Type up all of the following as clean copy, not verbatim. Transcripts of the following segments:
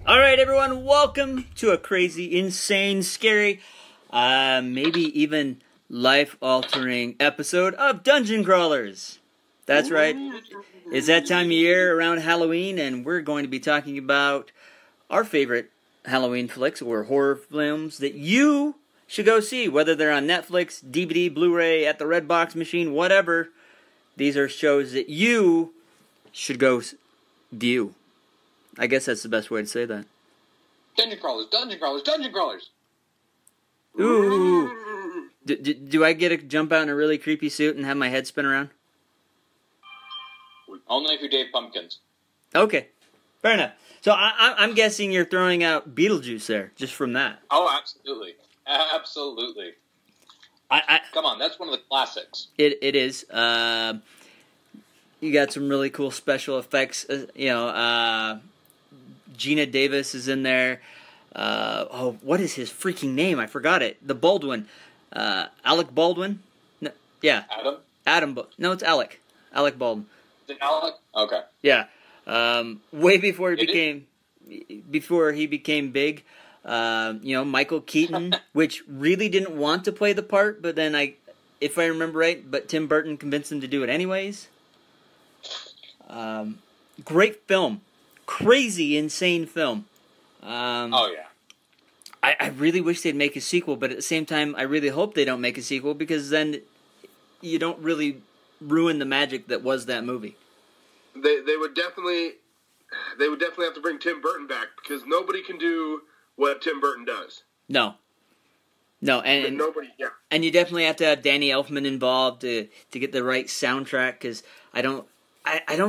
All right, everyone, welcome to a crazy, insane, scary, maybe even life-altering episode of Dungeon Crawlers. That's right. It's that time of year around Halloween, and we're going to be talking about our favorite Halloween flicks or horror films that you should go see, whether they're on Netflix, DVD, Blu-ray, at the Redbox machine, whatever. These are shows that you should go view. I guess that's the best way to say that. Dungeon Crawlers, Dungeon Crawlers, Dungeon Crawlers! Ooh. Do I get to jump out in a really creepy suit and have my head spin around? Only if you're Dave Pumpkins. Okay. Fair enough. So I'm guessing you're throwing out Beetlejuice there, just from that. Oh, absolutely. Absolutely. Come on, that's one of the classics. It is. You got some really cool special effects. Gina Davis is in there. What is his freaking name? I forgot it. The Baldwin. Alec Baldwin? No, yeah. Adam? No, it's Alec. Alec Baldwin. Is it Alec? Okay. Yeah. Way before he became big. Michael Keaton, which really didn't want to play the part, but then if I remember right, but Tim Burton convinced him to do it anyways. Great film. Crazy, insane film. Oh, yeah. I really wish they'd make a sequel, but at the same time, I really hope they don't make a sequel, because then you don't really ruin the magic that was that movie. They would definitely have to bring Tim Burton back, because nobody can do what Tim Burton does. No, and nobody. Yeah, and you definitely have to have Danny Elfman involved to get the right soundtrack, because I don't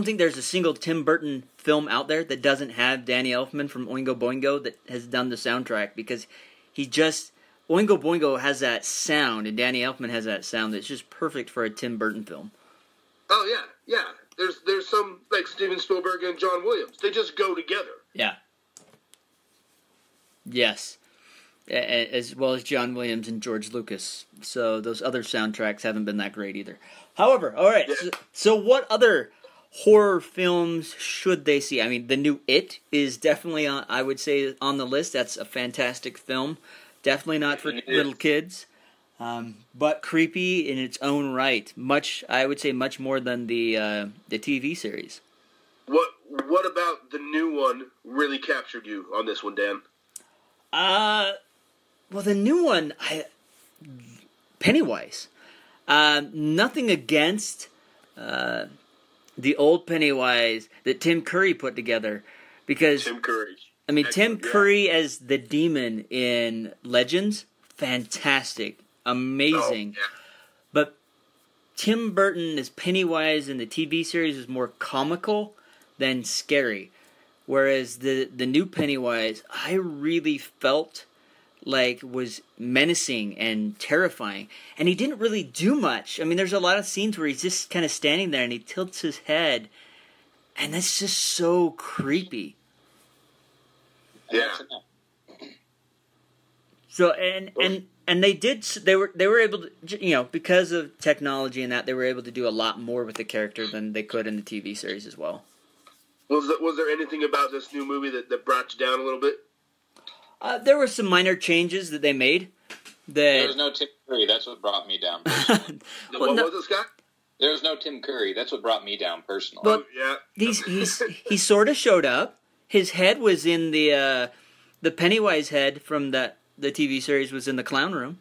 think there's a single Tim Burton film out there that doesn't have Danny Elfman from Oingo Boingo that has done the soundtrack, because Oingo Boingo has that sound, and Danny Elfman has that sound that's just perfect for a Tim Burton film. Oh yeah. There's some like Steven Spielberg and John Williams. They just go together. Yeah. Yes. As well as John Williams and George Lucas. So those other soundtracks haven't been that great either. However, all right. Yeah. So what other horror films should they see? I mean, the new It is definitely on, I would say, on the list. That's a fantastic film. Definitely not for little kids. But creepy in its own right. I would say much more than the TV series. What about the new one really captured you on this one, Dan? Well, the new one, Pennywise. Nothing against the old Pennywise that Tim Curry put together, because Tim Curry. I mean, Tim Curry as the demon in Legends, fantastic, amazing. Oh, yeah. But Tim Burton as Pennywise in the TV series is more comical than scary, whereas the new Pennywise, I really felt like was menacing and terrifying, and he didn't really do much. I mean, there's a lot of scenes where he's just kind of standing there and he tilts his head, and that's just so creepy. Yeah. So and they were able to, because of technology and that, they were able to do a lot more with the character than they could in the TV series as well. Was there anything about this new movie that brought you down a little bit? There were some minor changes that they made. There was no Tim Curry. That's what brought me down personally. What was it, Scott? There was no Tim Curry. That's what brought me down personally. But yeah. he sort of showed up. His head was in the Pennywise head from the TV series was in the clown room.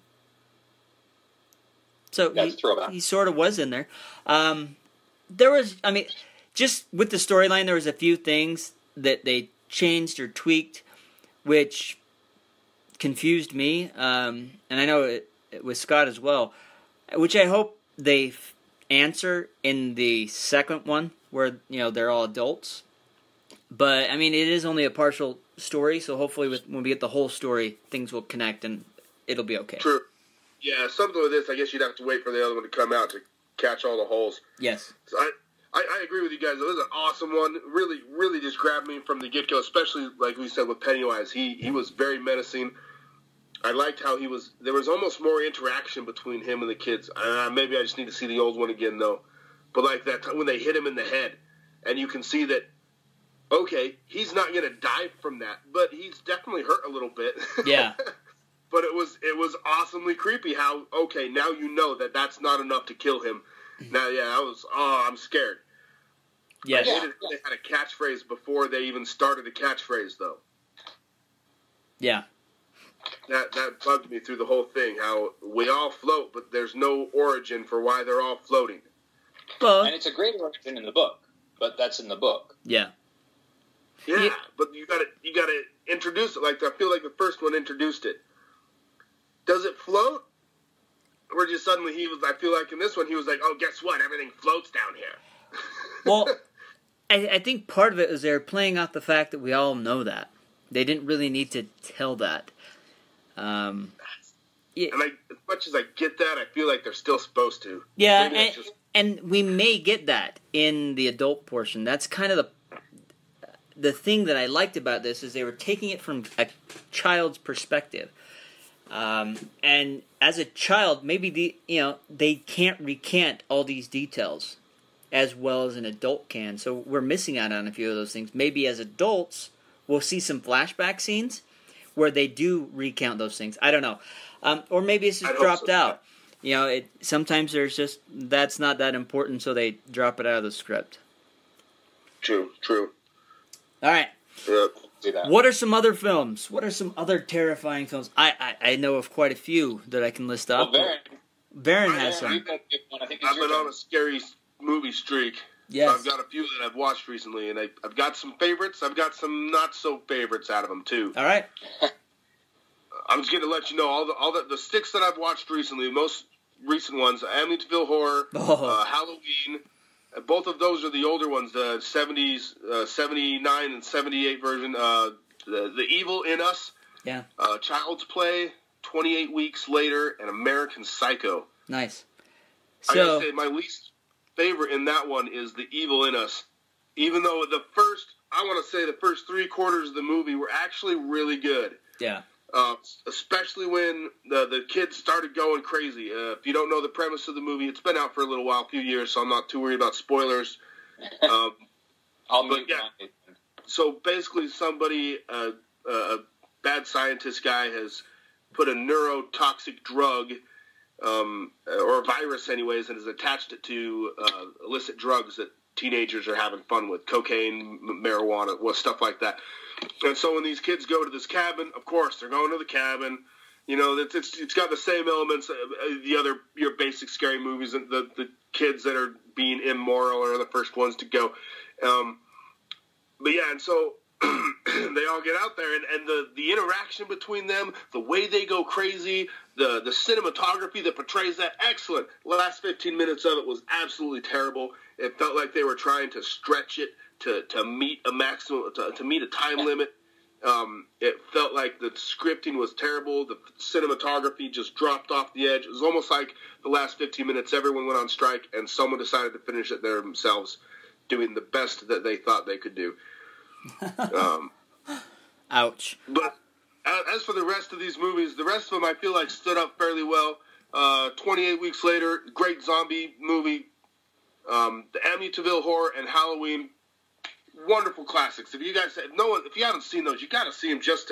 So he sort of was in there. There was, just with the storyline, there was a few things that they changed or tweaked, which confused me, and I know it was Scott as well, which I hope they answer in the second one, where they're all adults. But it is only a partial story, so hopefully when we get the whole story, things will connect and it'll be okay. True. Yeah, something with this, I guess you'd have to wait for the other one to come out to catch all the holes. Yes. So I agree with you guys. It was an awesome one. Really, really just grabbed me from the get-go, especially, like we said, with Pennywise. He was very menacing. I liked how there was almost more interaction between him and the kids. Maybe I just need to see the old one again, though. But like that, when they hit him in the head, and you can see that okay, he's not going to die from that, but he's definitely hurt a little bit. Yeah. But it was awesomely creepy how, okay, now you know that that's not enough to kill him. Now, yeah, I'm scared. Yes. I hated how they had a catchphrase before they even started a catchphrase, though. Yeah. That bugged me through the whole thing, how we all float, but there's no origin for why they're all floating. Well, and it's a great origin in the book, but that's in the book. Yeah. Yeah, but you gotta introduce it. Like I feel like the first one introduced it. Does it float? Or just suddenly I feel like in this one he was like, oh, guess what? Everything floats down here. Well, I think part of it is they're playing off the fact that we all know that. They didn't really need to tell that. Yeah. And as much as I get that, I feel like they're still supposed to. Yeah, and we may get that in the adult portion. That's kind of the thing that I liked about this is they were taking it from a child's perspective. And as a child, maybe they can't recant all these details as well as an adult can. So we're missing out on a few of those things. Maybe as adults, we'll see some flashback scenes where they do recount those things. I don't know. Or maybe it's just dropped out. Sometimes that's not that important, so they drop it out of the script. True. All right. Yeah. What are some other films? What are some other terrifying films? I know of quite a few that I can list off. Well, Baron has some. I've been on a scary movie streak. Yes. So I've got a few that I've watched recently, and I've got some favorites. I've got some not so favorites out of them too. All right. I'm just going to let you know all the six that I've watched recently. Most recent ones: Amityville Horror, Halloween. Both of those are the older ones, the 70s, 79 and 78 version. The Evil in Us, yeah. Child's Play, 28 Weeks Later, and American Psycho. Nice. I gotta say, my least favorite in that one is The Evil in Us. Even though the first 3/4 of the movie were actually really good. Yeah. Especially when the kids started going crazy. If you don't know the premise of the movie, it's been out for a little while, a few years, so I'm not too worried about spoilers. So basically somebody, a bad scientist guy, has put a neurotoxic drug, or a virus anyways, and has attached it to illicit drugs that teenagers are having fun with, cocaine, marijuana, stuff like that. And so when these kids go to this cabin, of course, they're going to the cabin. It's got the same elements your basic scary movies, and the kids that are being immoral are the first ones to go. But yeah, and so they all get out there, and the interaction between them, the way they go crazy, the cinematography that portrays that, excellent. The last 15 minutes of it was absolutely terrible. It felt like they were trying to stretch it to meet a maximum, to meet a time limit. It felt like the scripting was terrible. The cinematography just dropped off the edge. It was almost like the last 15 minutes everyone went on strike and someone decided to finish it themselves, doing the best that they thought they could do. Ouch. But as for the rest of these movies, the rest of them I feel like stood up fairly well. 28 Weeks Later, great zombie movie. The Amityville Horror and Halloween, wonderful classics. If you haven't seen those, you got to see them just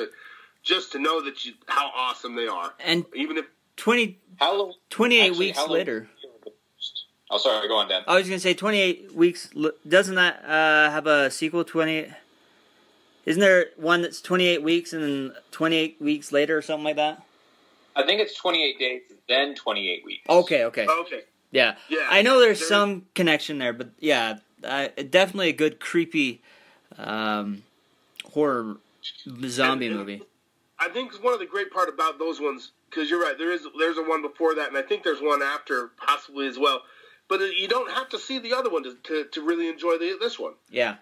to know how awesome they are. And even if 28 weeks later. Oh, sorry, go on, Dan. I was going to say 28 weeks. Doesn't that have a sequel? 28. Isn't there one that's 28 weeks and then 28 weeks later or something like that? I think it's 28 days, then 28 weeks. Okay. Yeah. I know there's some connection there, but yeah, definitely a good creepy horror zombie movie. I think one of the great part about those ones, because you're right, there's a one before that, and I think there's one after possibly as well. But you don't have to see the other one to really enjoy this one. Yeah.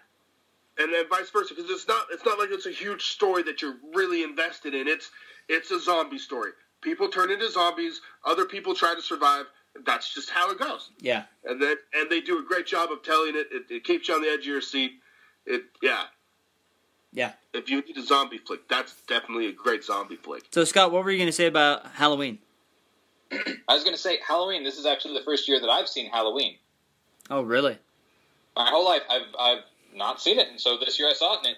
And then vice versa, because it's not like it's a huge story that you're really invested in. It's a zombie story. People turn into zombies. Other people try to survive. That's just how it goes. Yeah. And they do a great job of telling it. It keeps you on the edge of your seat. Yeah. If you need a zombie flick, that's definitely a great zombie flick. So Scott, what were you going to say about Halloween? I was going to say Halloween. This is actually the first year that I've seen Halloween. Oh, really? My whole life, I've not seen it, and so this year I saw it, and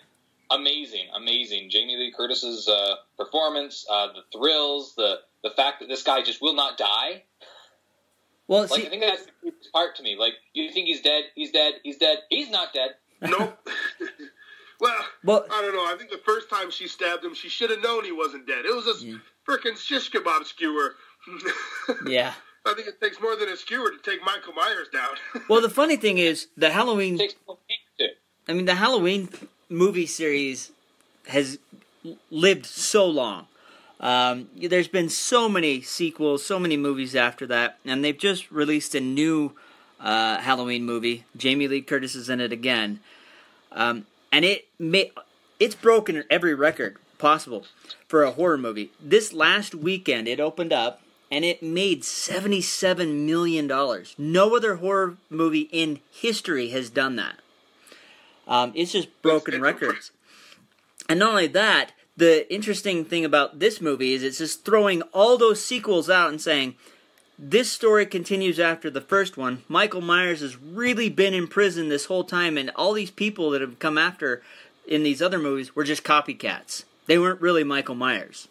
amazing. Jamie Lee Curtis's performance, the thrills, the fact that this guy just will not die. Well, I think that's the creepiest part to me. Like, you think he's dead, he's not dead. Nope. Well, I don't know. I think the first time she stabbed him, she should have known he wasn't dead. It was a freaking shish kebab skewer. Yeah. I think it takes more than a skewer to take Michael Myers down. Well, the funny thing is, the Halloween movie series has lived so long. There's been so many sequels, so many movies after that, and they've just released a new Halloween movie. Jamie Lee Curtis is in it again, and it's broken every record possible for a horror movie. This last weekend, it opened up, and it made $77 million. No other horror movie in history has done that. It's just broken records. And not only that, the interesting thing about this movie is it's just throwing all those sequels out and saying, this story continues after the first one. Michael Myers has really been in prison this whole time, and all these people that have come after in these other movies were just copycats. They weren't really Michael Myers.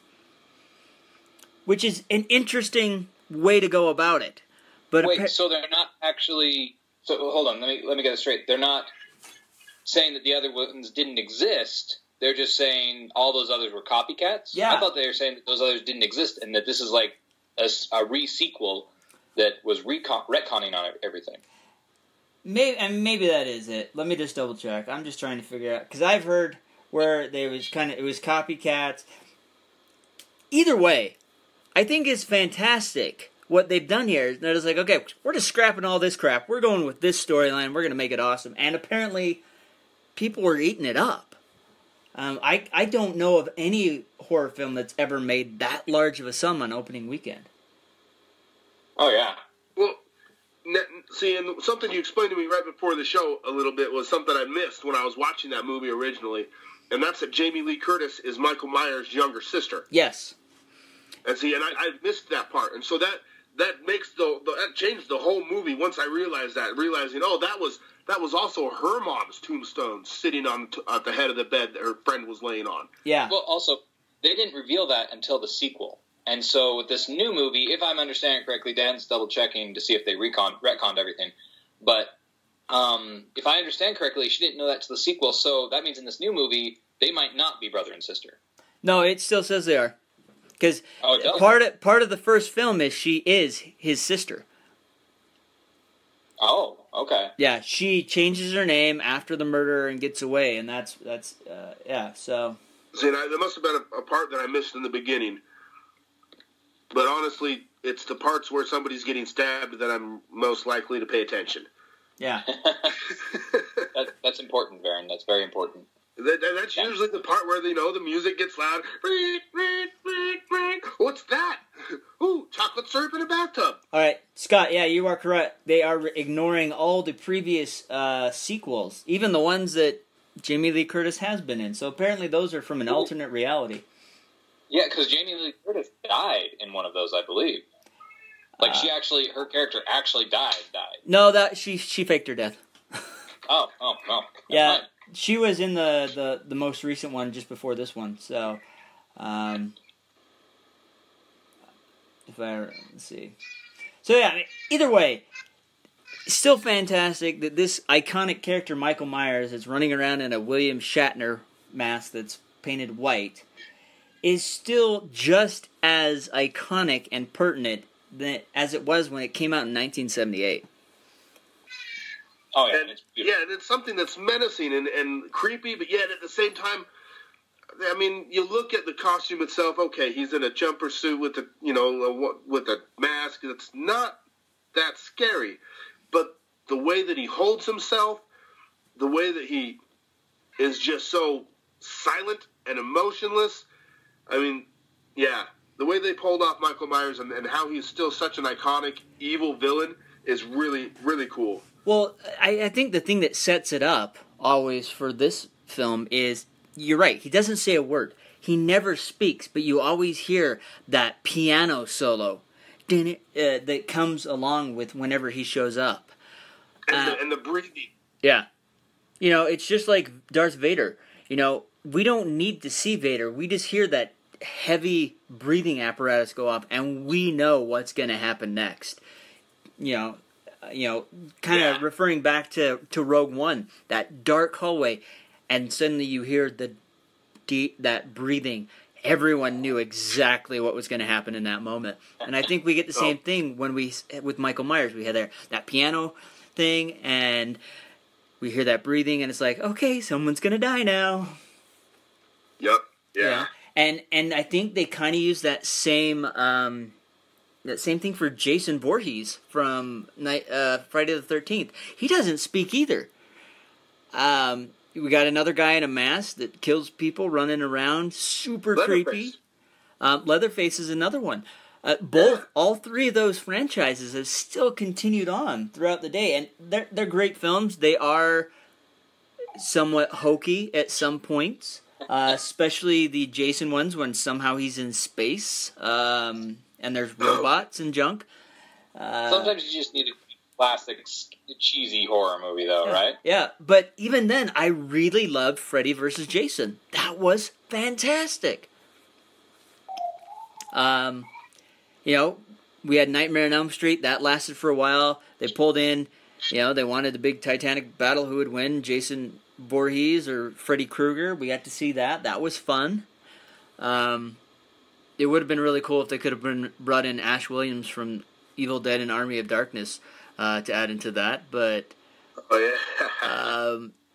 Which is an interesting way to go about it. But wait, so they're not actually... So hold on, let me get it straight. They're not saying that the other ones didn't exist. They're just saying all those others were copycats? Yeah. I thought they were saying that those others didn't exist and that this is like a re-sequel that was retconning on everything. Maybe that is it. Let me just double check. I'm just trying to figure out, because I've heard where it was copycats. Either way, I think it's fantastic what they've done here. They're just like, okay, we're just scrapping all this crap. We're going with this storyline. We're going to make it awesome. And apparently, people were eating it up. I don't know of any horror film that's ever made that large of a sum on opening weekend. Oh, yeah. Well, see, and something you explained to me right before the show a little bit was something I missed when I was watching that movie originally, and that's that Jamie Lee Curtis is Michael Myers' younger sister. Yes. And see, and I missed that part, and so that makes that changed the whole movie once I realized that, realizing, oh, that was also her mom's tombstone sitting at the head of the bed that her friend was laying on. Yeah. Well, also, they didn't reveal that until the sequel. And so with this new movie, if I'm understanding correctly, Dan's double-checking to see if they retconned everything. But if I understand correctly, she didn't know that to the sequel, so that means in this new movie, they might not be brother and sister. No, it still says they are. Because part of the first film is she is his sister. Oh, okay. Yeah, she changes her name after the murder and gets away, and that's so... See, there must have been a part that I missed in the beginning. But honestly, it's the parts where somebody's getting stabbed that I'm most likely to pay attention. Yeah. That's important, Baron. That's very important. That's usually the part where, the music gets loud. What's that? Ooh, chocolate syrup in a bathtub. All right, Scott, yeah, you are correct. They are ignoring all the previous sequels, even the ones that Jamie Lee Curtis has been in. So apparently those are from an alternate reality. Yeah, because Jamie Lee Curtis died in one of those, I believe. Like, her character actually died. No, she faked her death. Oh. Yeah, right. She was in the most recent one just before this one. So, let's see. So yeah, either way, still fantastic that this iconic character Michael Myers is running around in a William Shatner mask that's painted white is still just as iconic and pertinent as it was when it came out in 1978. Oh, yeah. And it's something that's menacing and creepy, but yet at the same time, I mean, you look at the costume itself, okay, he's in a jumper suit with with a mask. It's not that scary. But the way that he holds himself, the way that he is just so silent and emotionless, I mean, yeah, the way they pulled off Michael Myers and how he's still such an iconic evil villain is really, really cool. Well, I think the thing that sets it up always for this film is, you're right, he doesn't say a word. He never speaks, but you always hear that piano solo that comes along with whenever he shows up. And the breathing. Yeah. You know, it's just like Darth Vader. You know, we don't need to see Vader. We just hear that heavy breathing apparatus go off, and we know what's going to happen next. You know, kind of referring back to Rogue One, that dark hallway, and suddenly you hear that breathing. Everyone knew exactly what was going to happen in that moment, and I think we get the same thing with Michael Myers. We had that piano thing, and we hear that breathing, and it's like, okay, someone's going to die now. Yep. Yeah. And I think they kind of use that same thing for Jason Voorhees from Friday the 13th. He doesn't speak either. We got another guy in a mask that kills people running around, super creepy. Leatherface is another one. All three of those franchises have still continued on throughout the day, and they're great films. They are somewhat hokey at some points. Especially the Jason ones when somehow he's in space, and there's robots and junk. Sometimes you just need a classic, cheesy horror movie, though, right? Yeah, but even then, I really loved Freddy vs. Jason. That was fantastic. You know, we had Nightmare on Elm Street. That lasted for a while. They pulled in, you know, they wanted the big Titanic battle. Who would win, Jason Voorhees or Freddy Krueger? We got to see that. That was fun. It would have been really cool if they could have brought in Ash Williams from Evil Dead and Army of Darkness to add into that. But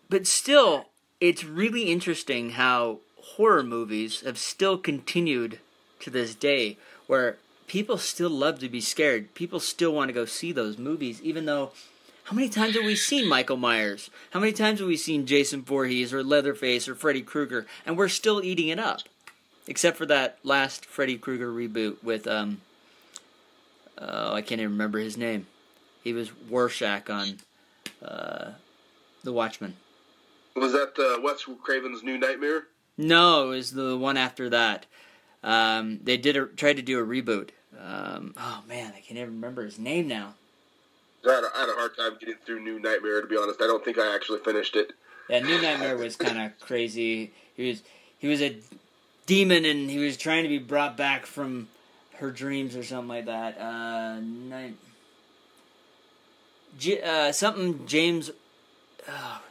but still, it's really interesting how horror movies have still continued to this day, where people still love to be scared. People still want to go see those movies, even though... How many times have we seen Michael Myers? How many times have we seen Jason Voorhees or Leatherface or Freddy Krueger? And we're still eating it up. Except for that last Freddy Krueger reboot with, I can't even remember his name. He was Rorschach on The Watchmen. Was that Wes Craven's New Nightmare? No, it was the one after that. They tried to do a reboot. Oh man, I can't even remember his name now. I had a hard time getting through New Nightmare, to be honest. I don't think I actually finished it. Yeah, New Nightmare was kind of crazy. He was a demon, and he was trying to be brought back from her dreams or something like that. Something James... Oh,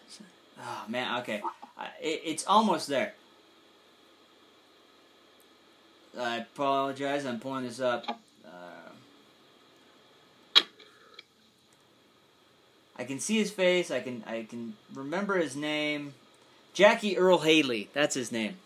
man, okay. It's almost there. I apologize, I'm pulling this up. I can see his face. I can remember his name. Jackie Earl Haley. That's his name.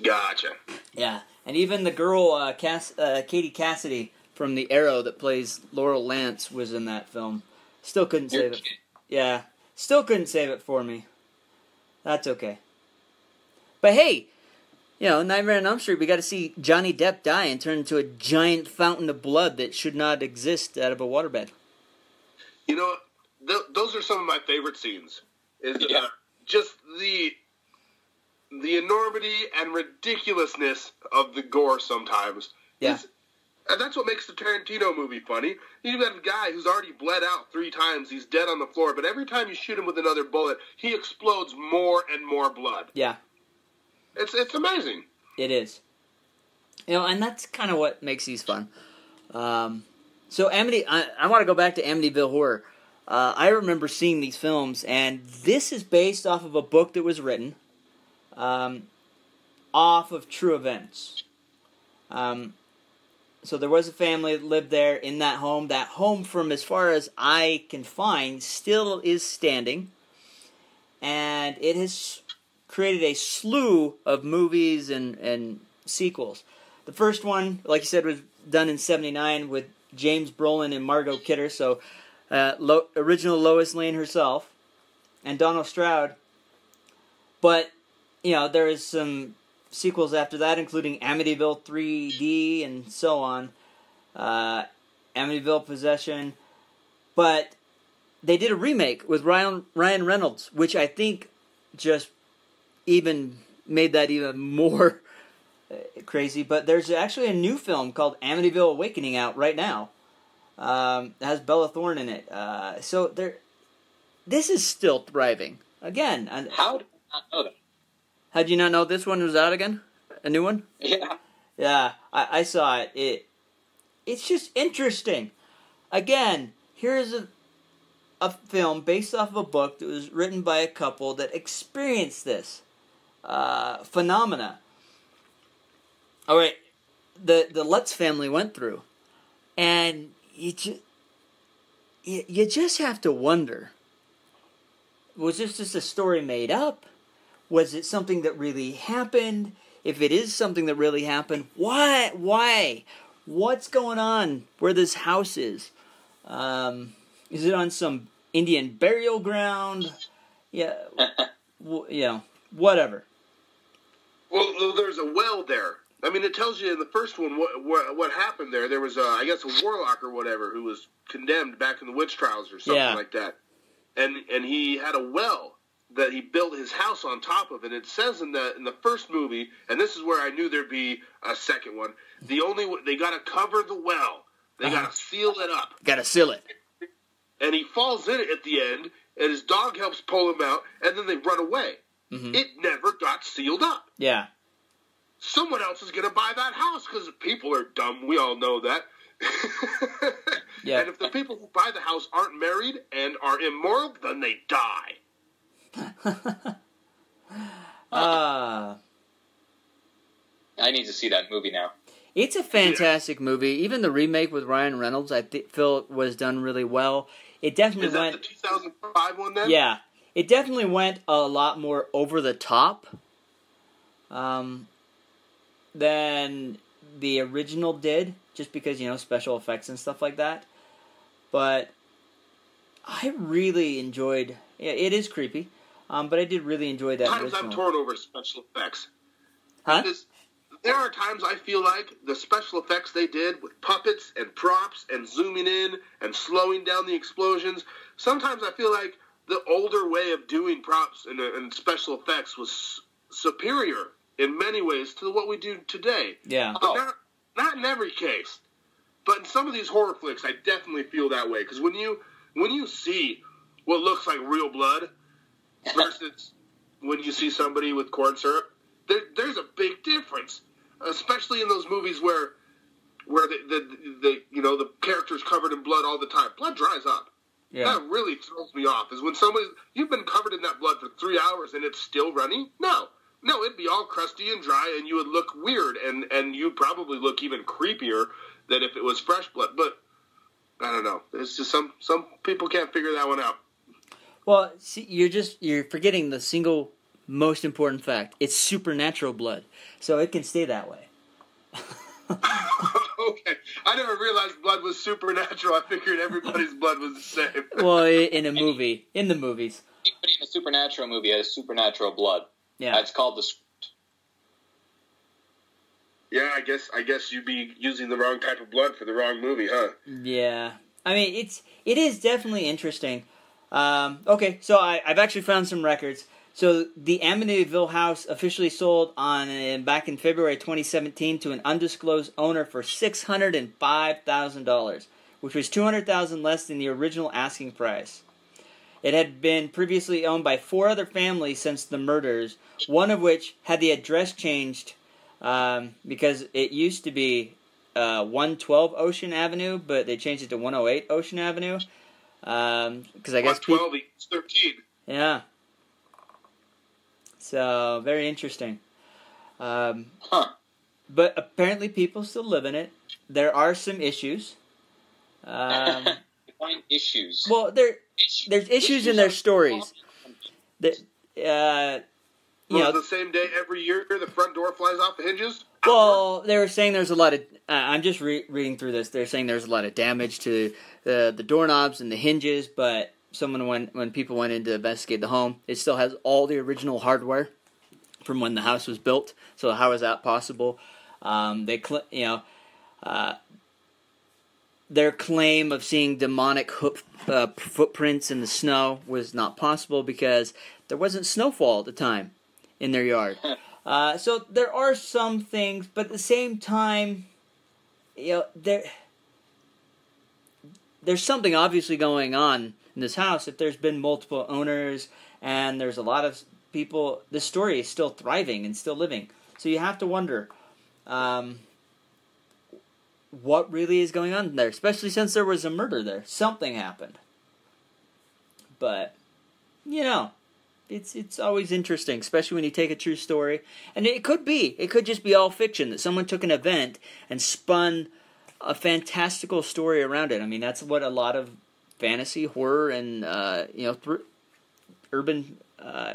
Gotcha. Yeah, and even the girl Katie Cassidy from The Arrow that plays Laurel Lance was in that film. Still couldn't save it. Yeah, still couldn't save it for me. That's okay. But hey, you know, Nightmare on Elm Street, we got to see Johnny Depp die and turn into a giant fountain of blood that should not exist out of a waterbed. You know, those are some of my favorite scenes. Just the enormity and ridiculousness of the gore sometimes. Yeah. And that's what makes the Tarantino movie funny. You've got a guy who's already bled out 3 times. He's dead on the floor. But every time you shoot him with another bullet, he explodes more and more blood. Yeah. It's amazing. It is. You know, and that's kind of what makes these fun. So I want to go back to Amityville Horror. I remember seeing these films, and this is based off of a book that was written off of true events. So there was a family that lived there in that home. That home, from as far as I can find, still is standing. And it has created a slew of movies and sequels. The first one, like you said, was done in '79 with James Brolin and Margot Kidder, so original Lois Lane herself, and Donald Stroud. But, you know, there is some sequels after that, including Amityville 3D and so on, Amityville Possession. But they did a remake with Ryan Reynolds, which I think just even made that even more crazy. But there's actually a new film called Amityville Awakening out right now. It has Bella Thorne in it. So this is still thriving. Again, How did I not know that? How'd you not know this one was out again? A new one? Yeah. Yeah, I saw it. It's just interesting. Again, here's a film based off of a book that was written by a couple that experienced this phenomena. All right, the Lutz family went through, and you just have to wonder: was this just a story made up? Was it something that really happened? If it is something that really happened, why? Why? What's going on where this house is? Is it on some Indian burial ground? Yeah, whatever. Well, there's a well there. I mean, it tells you in the first one what happened there. There was, I guess, a warlock or whatever who was condemned back in the witch trials or something like that. And he had a well that he built his house on top of. And it says in the first movie, and this is where I knew there'd be a second one, they got to cover the well. They got to seal it up. Got to seal it. And he falls in it at the end, and his dog helps pull him out, and then they run away. Mm-hmm. It never got sealed up. Yeah. Someone else is going to buy that house because people are dumb. We all know that. Yeah. And if the people who buy the house aren't married and are immoral, then they die. I need to see that movie now. It's a fantastic movie. Even the remake with Ryan Reynolds, I feel was done really well. It definitely went. Is that the 2005 one then? Yeah, it definitely went a lot more over the top than the original did, just because special effects and stuff like that. But I really enjoyed. It is creepy, but I did really enjoy that. Sometimes I'm torn over special effects. Huh? Because there are times I feel like the special effects they did with puppets and props and zooming in and slowing down the explosions, sometimes I feel like the older way of doing props and special effects was superior in many ways to what we do today. Yeah. But not in every case. But in some of these horror flicks, I definitely feel that way. Because when you see what looks like real blood versus when you see somebody with corn syrup, there's a big difference. Especially in those movies where the character's covered in blood all the time. Blood dries up. Yeah. That really throws me off. Is when you've been covered in that blood for 3 hours and it's still running? No, it'd be all crusty and dry, and you would look weird, and you'd probably look even creepier than if it was fresh blood. But I don't know. It's just some people can't figure that one out. Well, see, you're forgetting the single most important fact. It's supernatural blood, so it can stay that way. Okay. I never realized blood was supernatural. I figured everybody's blood was the same. Well, in the movies. Anybody in a supernatural movie has supernatural blood. Yeah. That's called the script. Yeah, I guess you'd be using the wrong type of blood for the wrong movie, huh? Yeah. I mean, it is definitely interesting. Okay, so I've actually found some records. So the Amityville house officially sold back in February 2017 to an undisclosed owner for $605,000, which was $200,000 less than the original asking price. It had been previously owned by 4 other families since the murders, one of which had the address changed because it used to be 112 Ocean Avenue, but they changed it to 108 Ocean Avenue. Because I guess 112 equals 13. Yeah. So, very interesting. But apparently people still live in it. There are some issues. Define issues. Well, there's issues in their stories. The same day every year the front door flies off the hinges? Well, they were saying there's a lot of... I'm just reading through this. They're saying there's a lot of damage to the doorknobs and the hinges, but... when people went in to investigate the home, it still has all the original hardware from when the house was built. So how is that possible? Their claim of seeing demonic footprints in the snow was not possible because there wasn't snowfall at the time in their yard. So there are some things, but at the same time, there's something obviously going on in this house, if there's been multiple owners and there's a lot of people, the story is still thriving and still living. So you have to wonder what really is going on there, especially since there was a murder there. Something happened. But, you know, it's always interesting, especially when you take a true story. And it could just be all fiction, that someone took an event and spun a fantastical story around it. I mean, that's what a lot of fantasy, horror, and urban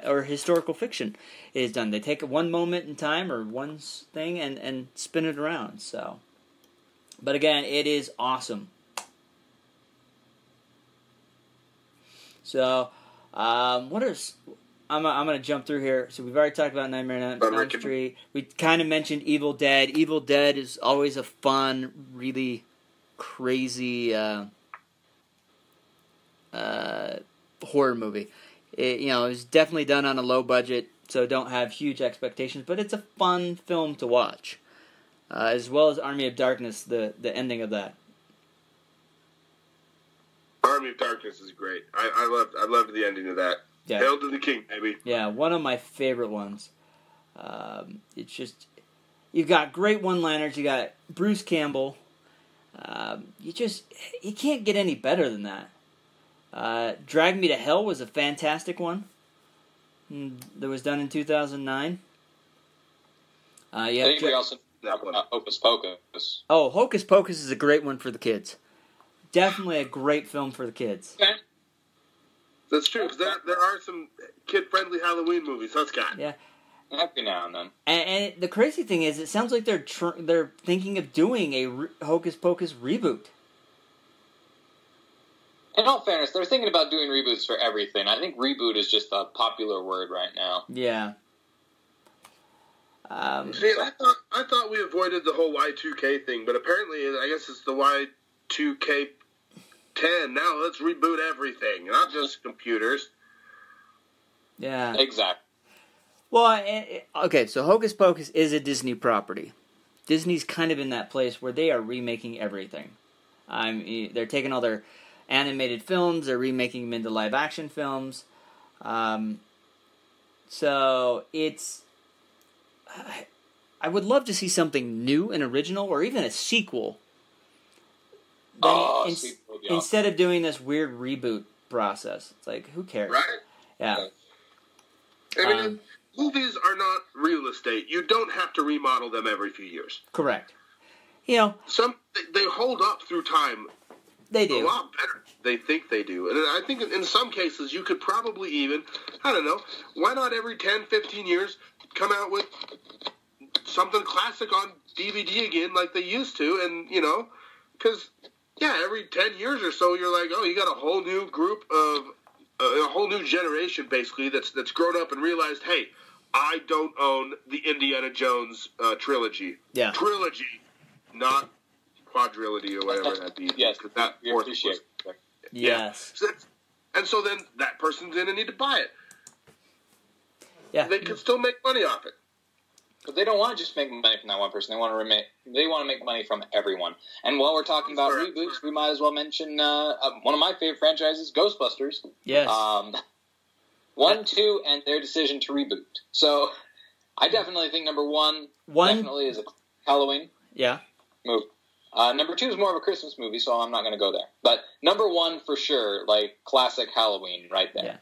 or historical fiction is done. They take one moment in time or one thing and spin it around. So, but again, it is awesome. So, what is? I'm gonna jump through here. So we've already talked about Nightmare on Elm Street. We kind of mentioned Evil Dead. Evil Dead is always a fun, really crazy horror movie. It was definitely done on a low budget, so don't have huge expectations. But it's a fun film to watch, as well as Army of Darkness. The ending of that. Army of Darkness is great. I loved the ending of that. Yeah. Hail to the King, baby. Yeah, one of my favorite ones. It's just, you've got great one-liners. You got Bruce Campbell. You can't get any better than that. Drag Me to Hell was a fantastic one. That was done in 2009. I think we also Hocus Pocus. Oh, Hocus Pocus is a great one for the kids. Definitely a great film for the kids. Okay. That's true, because there are some kid-friendly Halloween movies, huh, Scott? Yeah. Every now and then. And the crazy thing is, it sounds like they're thinking of doing a Hocus Pocus reboot. In all fairness, they're thinking about doing reboots for everything. I think reboot is just a popular word right now. Yeah. See, I thought we avoided the whole Y2K thing, but apparently, I guess it's the Y2K 10. Now let's reboot everything, not just computers. Yeah. Exactly. Well, okay, so Hocus Pocus is a Disney property. Disney's kind of in that place where they are remaking everything. They're taking all their animated films, they're remaking them into live-action films. So it's... I would love to see something new and original, or even a sequel. Instead of doing this weird reboot process. It's like, who cares? Right? Yeah. I mean, movies are not real estate. You don't have to remodel them every few years. Correct. They hold up through time. They do. A lot better. They think they do. And I think in some cases you could probably even, I don't know, why not every 10, 15 years come out with something classic on DVD again like they used to, and, because, every 10 years or so you're like, oh, you got a whole new group of, a whole new generation, basically, that's grown up and realized, hey, I don't own the Indiana Jones trilogy. Yeah. Trilogy, not quadrilogy or whatever that'd be. Yes, that fourth was, yes. Yeah. And so then that person's going to need to buy it. Yeah. They can still make money off it. But they don't want to just make money from that one person. They want to make money from everyone. And while we're talking about reboots, we might as well mention one of my favorite franchises, Ghostbusters. Yes. 1, 2, and their decision to reboot. So I definitely think number one definitely is a Halloween movie. Number 2 is more of a Christmas movie, so I'm not going to go there. But number 1 for sure, like classic Halloween right there. Yeah.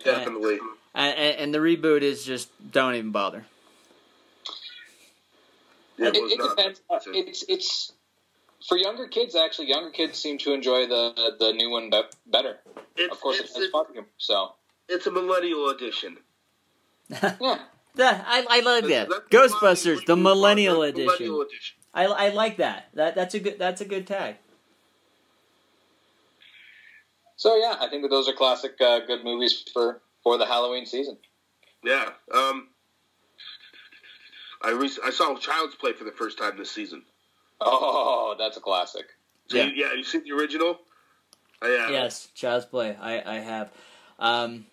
Definitely. And the reboot is just, don't even bother. It depends. It's for younger kids. Actually, younger kids seem to enjoy the new one better. Of course, it's popular. So it's a millennial edition. Yeah, I like that. Ghostbusters, the millennial edition. I like that. That's a good tag. So yeah, I think that those are classic good movies for the Halloween season. Yeah. I saw Child's Play for the first time this season. Oh, that's a classic. So you seen the original? Yes, Child's Play. I have. And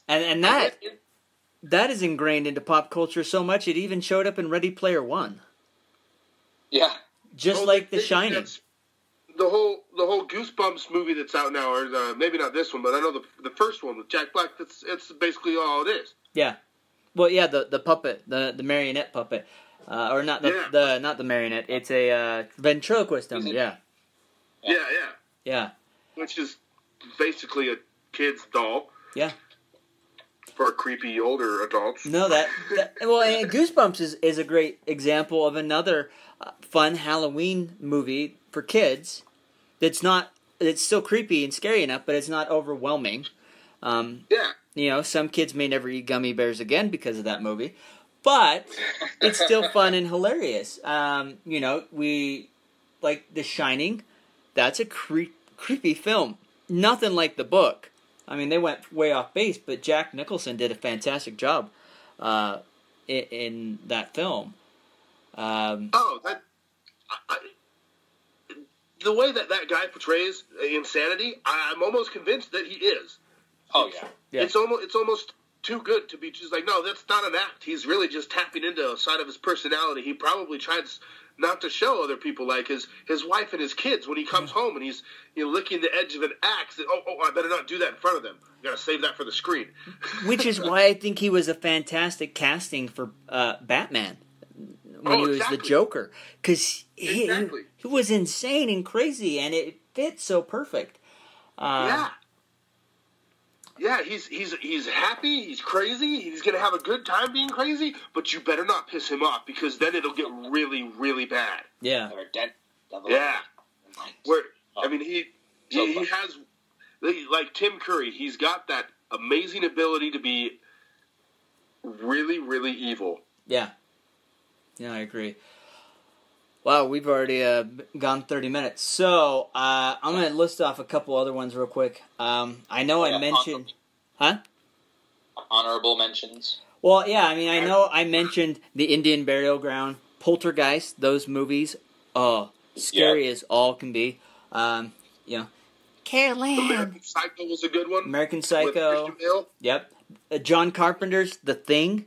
that is ingrained into pop culture so much it even showed up in Ready Player One. Yeah. Just like The Shining. the whole Goosebumps movie that's out now, or maybe not this one, but I know the first one with Jack Black. It's basically all it is. Yeah. Well, yeah, the puppet, the marionette puppet, or not not the marionette. It's a ventriloquist dummy. Yeah. Yeah. Which is basically a kid's doll. Yeah. For creepy older adults. No, well, and Goosebumps is a great example of another fun Halloween movie for kids. It's still creepy and scary enough, but it's not overwhelming. You know, some kids may never eat gummy bears again because of that movie, but it's still fun and hilarious. You know, we like The Shining. That's a creepy film. Nothing like the book. I mean, they went way off base, but Jack Nicholson did a fantastic job in that film. The way that guy portrays insanity, I'm almost convinced that he is. Oh yeah. It's almost too good to be just like, no, that's not an act. He's really just tapping into a side of his personality. He probably tries not to show other people, like his wife and his kids, when he comes home and he's licking the edge of an axe. I better not do that in front of them. I gotta save that for the screen. Which is why I think he was a fantastic casting for Batman when he was the Joker, because he was insane and crazy, and it fits so perfect. Yeah, he's happy, he's crazy, he's gonna have a good time being crazy, but you better not piss him off, because then it'll get really, really bad. Yeah. Or dead. Yeah. I mean, he has, like Tim Curry, he's got that amazing ability to be really, really evil. Yeah. Yeah, I agree. Wow, we've already gone 30 minutes. So, I'm going to list off a couple other ones real quick. I know I mentioned... Huh? Honorable mentions. Well, yeah, I mean, I know I mentioned The Indian Burial Ground, Poltergeist, those movies. Oh, scary as all can be. You know, Carolyn. American Psycho was a good one. American Psycho. Yep. John Carpenter's The Thing.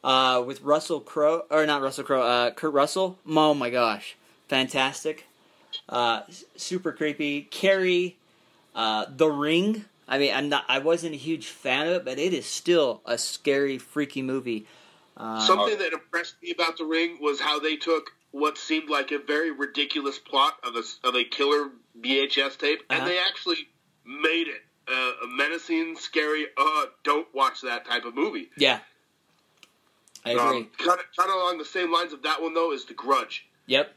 With Russell Crowe, or not Russell Crowe, Kurt Russell. Oh my gosh, fantastic, super creepy. Carrie, The Ring. I mean, I wasn't a huge fan of it, but it is still a scary, freaky movie. Something that impressed me about The Ring was how they took what seemed like a very ridiculous plot of a killer VHS tape, and they actually made it a menacing, scary. Don't watch that type of movie. Yeah. I agree. Kind of along the same lines of that one, though, is The Grudge. Yep.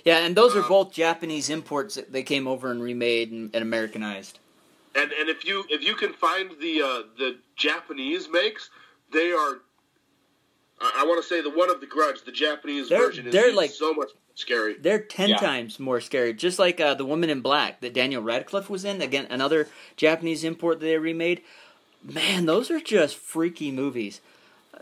Yeah, and those are both Japanese imports that they came over and remade and Americanized. And if you can find the Japanese makes, they are. I want to say the one of The Grudge, the Japanese version, is like so much scary. They're 10 times more scary. Just like The Woman in Black that Daniel Radcliffe was in. Again, another Japanese import that they remade. Man, those are just freaky movies.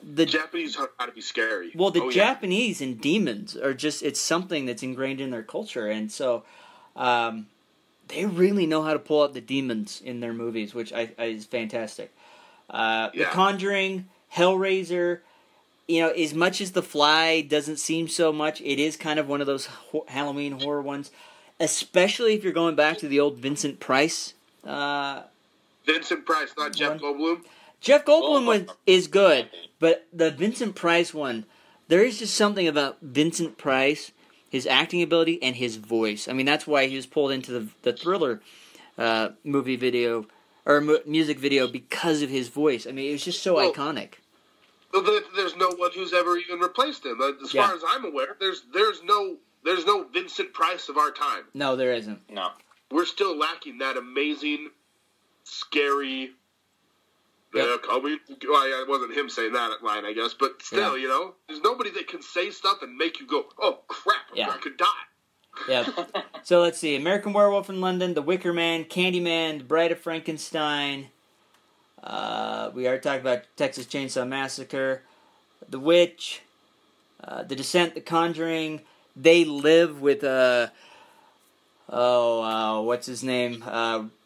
The Japanese know how to be scary. Well, the Japanese and demons are just—it's something that's ingrained in their culture, and so they really know how to pull out the demons in their movies, which is fantastic. The Conjuring, Hellraiser. You know, as much as The Fly doesn't seem so much, it is kind of one of those Halloween horror ones, especially if you're going back to the old Vincent Price. Vincent Price, not Jeff Goldblum. Jeff Goldblum is good, but the Vincent Price one, there is just something about Vincent Price, his acting ability, and his voice. I mean, that's why he was pulled into the Thriller movie video, or music video, because of his voice. I mean, it was just so iconic. There's no one who's ever even replaced him. As far as I'm aware, there's no Vincent Price of our time. No, there isn't. No. We're still lacking that amazing, scary... it wasn't him saying that line, I guess, but still, you know, there's nobody that can say stuff and make you go, "Oh crap, I could die." Yeah. So let's see: American Werewolf in London, The Wicker Man, Candyman, The Bride of Frankenstein. We already talked about Texas Chainsaw Massacre, The Witch, The Descent, The Conjuring. They Live with what's his name?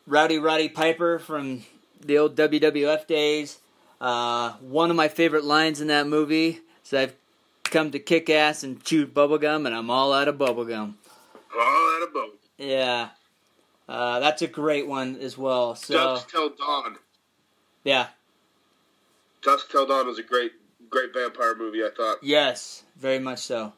Rowdy Piper from the old WWF days. One of my favorite lines in that movie is, "I've come to kick ass and chew bubblegum, and I'm all out of bubblegum." All out of bubblegum. Yeah. That's a great one as well. So Dusk Till Dawn. yeah. Dusk Till Dawn was a great vampire movie, I thought. Yes, very much so.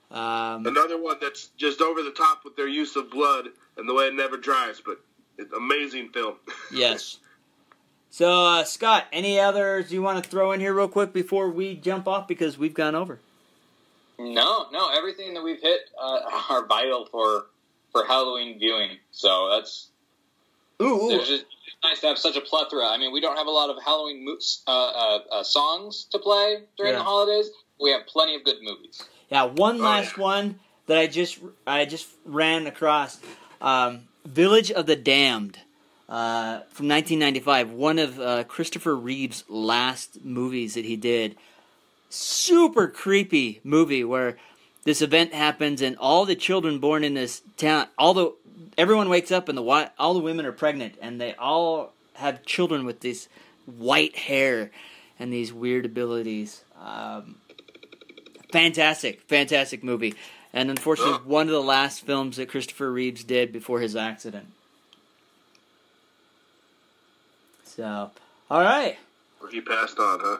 Another one that's just over the top with their use of blood and the way it never dries, but it's amazing film. Yes. So, Scott, any others you want to throw in here real quick before we jump off, because we've gone over? No, everything that we've hit are vital for Halloween viewing. So that's It's just nice to have such a plethora. I mean, we don't have a lot of Halloween songs to play during the holidays. We have plenty of good movies. Yeah, one last one that I just ran across. Village of the Damned from 1995. One of Christopher Reeve's last movies that he did. Super creepy movie where this event happens and all the children born in this town, everyone wakes up and all the women are pregnant and they all have children with this white hair and these weird abilities. Fantastic movie. And unfortunately, one of the last films that Christopher Reeves did before his accident. So, all right. He passed on, huh?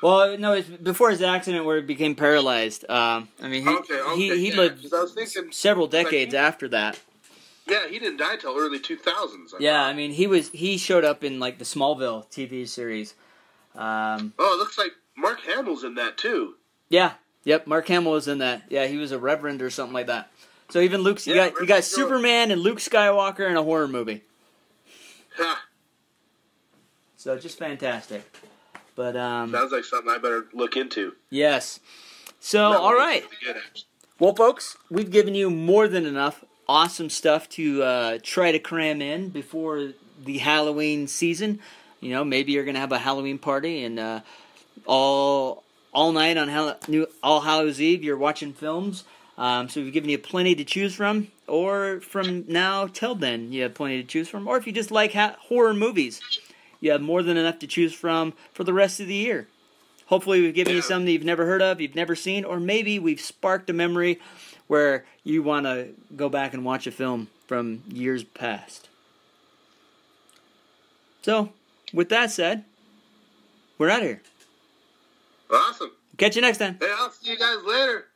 Well, no, it's before his accident where he became paralyzed. I mean, he lived several decades after that. Yeah, he didn't die till early 2000s. I mean, he showed up in like the Smallville TV series. It looks like Mark Hamill's in that too. Yeah. Yep, Mark Hamill was in that. Yeah, he was a reverend or something like that. So even Luke, you got Superman and Luke Skywalker in a horror movie. So just fantastic. But sounds like something I better look into. Yes. So all right. Well, folks, we've given you more than enough awesome stuff to try to cram in before the Halloween season. You know, maybe you're gonna have a Halloween party and all night on All Hallows Eve, you're watching films. So we've given you plenty to choose from. Or from now till then, you have plenty to choose from. Or if you just like horror movies, you have more than enough to choose from for the rest of the year. Hopefully we've given you something that you've never heard of, you've never seen, or maybe we've sparked a memory where you want to go back and watch a film from years past. So, with that said, we're out of here. Awesome. Catch you next time. Hey, I'll see you guys later.